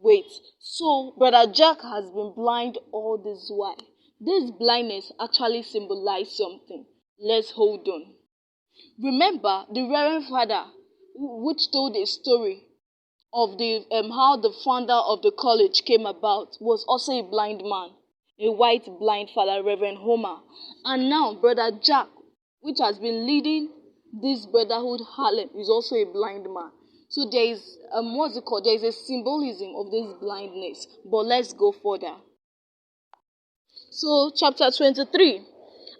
Wait, so Brother Jack has been blind all this while. This blindness actually symbolized something. Let's hold on. Remember the Reverend Father, which told a story of the how the founder of the college came about, was also a blind man, a white blind father, Reverend Homer. And now Brother Jack, which has been leading this brotherhood Harlem, is also a blind man. So there is what's it called? There is a symbolism of this blindness. But let's go further. So chapter 23.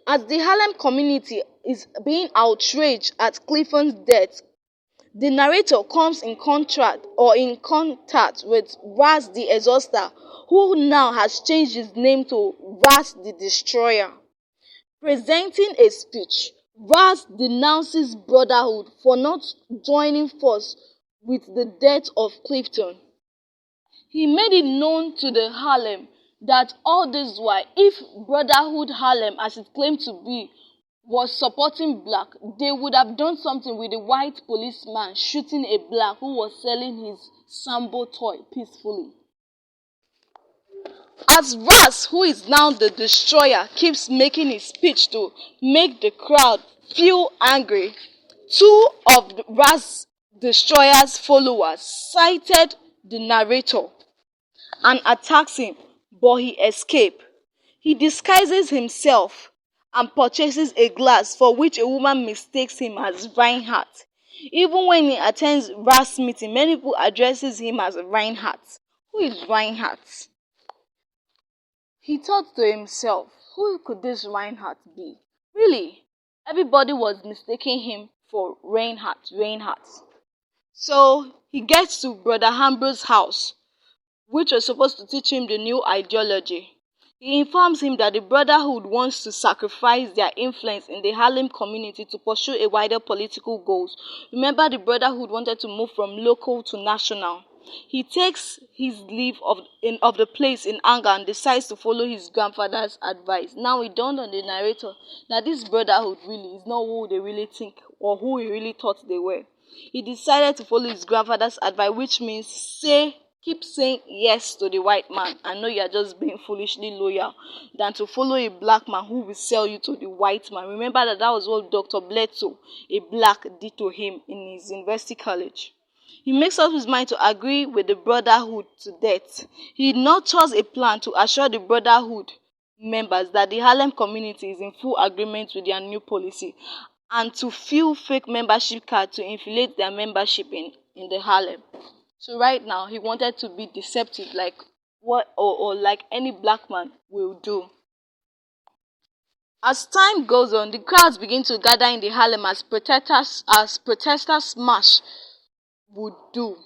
As the Harlem community is being outraged at Clifton's death, the narrator comes in contact with Ras the Exhauster, who now has changed his name to Ras the Destroyer. Presenting a speech, Ras denounces brotherhood for not joining force with the death of Clifton. He made it known to the Harlem that all this while, if brotherhood Harlem, as it claimed to be, was supporting black, they would have done something with the white policeman shooting a black who was selling his Sambo toy peacefully. As Ras, who is now the destroyer, keeps making his speech to make the crowd feel angry, two of Ras destroyer's followers sighted the narrator and attacks him, but he escapes. He disguises himself and purchases a glass for which a woman mistakes him as Reinhardt. Even when he attends Ras meeting, many people addresses him as Reinhardt. Who is Reinhardt? He thought to himself, who could this Reinhardt be? Really? Everybody was mistaking him for Reinhardt. So he gets to Brother Ambrose's house, which was supposed to teach him the new ideology. He informs him that the brotherhood wants to sacrifice their influence in the Harlem community to pursue a wider political goals. Remember, the brotherhood wanted to move from local to national. He takes his leave of the place in anger and decides to follow his grandfather's advice. Now it dawned on the narrator that this brotherhood really is not who they really think or who he really thought they were. He decided to follow his grandfather's advice, which means keep saying yes to the white man. I know you are just being foolishly loyal than to follow a black man who will sell you to the white man. Remember that was what Dr. Bledsoe, a black, did to him in his university college. He makes up his mind to agree with the brotherhood to death. He nurtures a plan to assure the brotherhood members that the Harlem community is in full agreement with their new policy and to fill fake membership cards to inflate their membership in the Harlem. So right now, he wanted to be deceptive like like any black man will do. As time goes on, the crowds begin to gather in the Harlem as protesters march would do.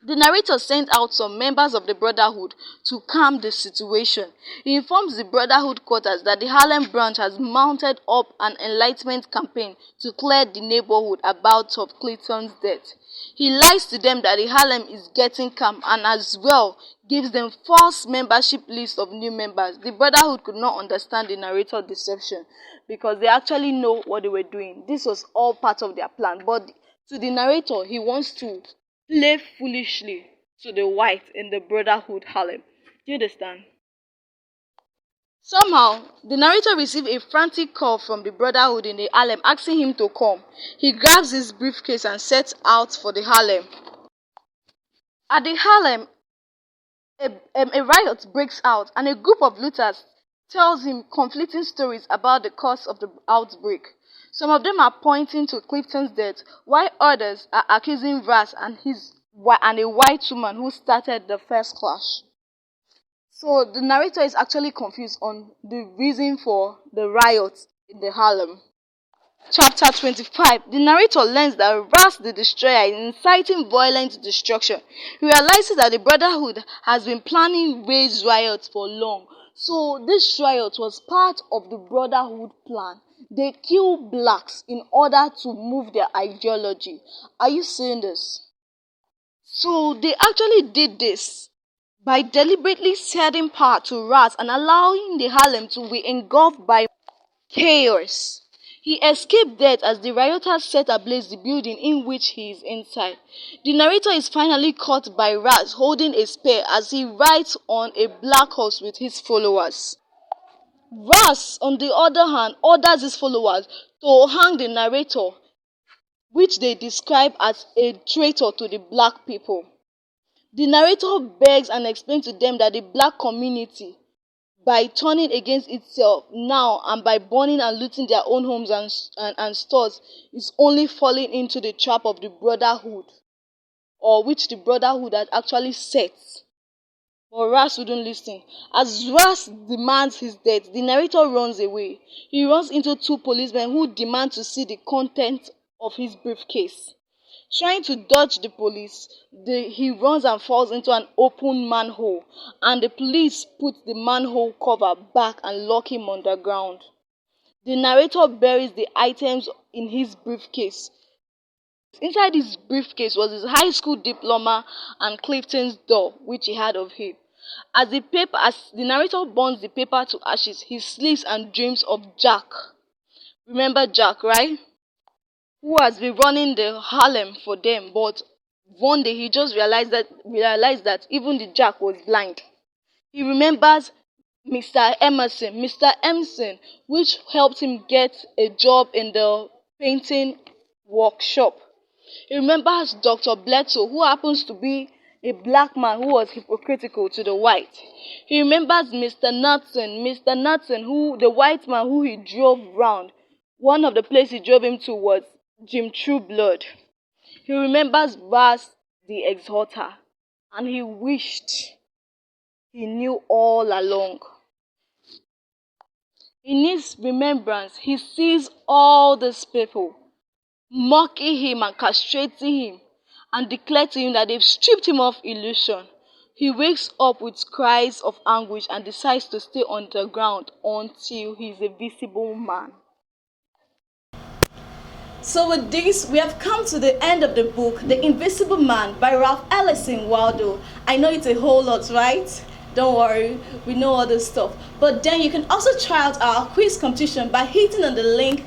The narrator sent out some members of the brotherhood to calm the situation. He informs the brotherhood quarters that the Harlem branch has mounted up an enlightenment campaign to clear the neighborhood about of Clifton's death. He lies to them that the Harlem is getting calm and as well gives them false membership list of new members. The brotherhood could not understand the narrator's deception because they actually know what they were doing. This was all part of their plan. But to the narrator, he wants to play foolishly to the white in the brotherhood Harlem. Do you understand? Somehow, the narrator received a frantic call from the brotherhood in the Harlem asking him to come. He grabs his briefcase and sets out for the Harlem. At the Harlem, a riot breaks out and a group of looters tells him conflicting stories about the cause of the outbreak. Some of them are pointing to Clifton's death, while others are accusing Ras and a white woman who started the first clash. So the narrator is actually confused on the reason for the riots in the Harlem. Chapter 25. The narrator learns that Ras the Destroyer is inciting violent destruction. He realizes that the brotherhood has been planning race riots for long. So this riot was part of the brotherhood plan. They kill blacks in order to move their ideology. Are you seeing this? So they actually did this by deliberately ceding power to Ras and allowing the Harlem to be engulfed by chaos. He escaped death as the rioters set ablaze the building in which he is inside. The narrator is finally caught by rats holding a spear as he rides on a black horse with his followers. Ras, on the other hand, orders his followers to hang the narrator, which they describe as a traitor to the black people. The narrator begs and explains to them that the black community, by turning against itself now and by burning and looting their own homes and stores, is only falling into the trap of the brotherhood, or which the brotherhood had actually set. But Ras wouldn't listen. As Ras demands his death, the narrator runs away. He runs into two policemen who demand to see the contents of his briefcase. Trying to dodge the police, he runs and falls into an open manhole, and the police put the manhole cover back and lock him underground. The narrator buries the items in his briefcase. Inside his briefcase was his high school diploma and Clifton's door, which he had of him. As the narrator burns the paper to ashes, he sleeps and dreams of Jack. Remember Jack, right? Who has been running the harlem for them, but one day he just realized that even the Jack was blind. He remembers Mr. Emerson, which helped him get a job in the painting workshop. He remembers Dr. Bledsoe, who happens to be a black man who was hypocritical to the white. He remembers Mr. Knudsen, who the white man who he drove round. One of the places he drove him to was Jim Trueblood. He remembers Ras the Exhorter, and he wished he knew all along. In his remembrance, he sees all these people mocking him and castrating him and declare to him that they've stripped him of illusion. He wakes up with cries of anguish and decides to stay underground until he's a visible man. So with this, we have come to the end of the book, The Invisible Man by Ralph Ellison Waldo. I know it's a whole lot, right? Don't worry, we know all this stuff. But then you can also try out our quiz competition by hitting on the link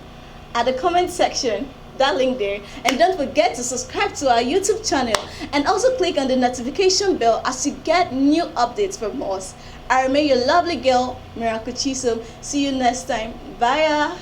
at the comment section, that link there. And don't forget to subscribe to our YouTube channel and also click on the notification bell as you get new updates from us. I remain your lovely girl, Miracle Chisom. See you next time. Bye.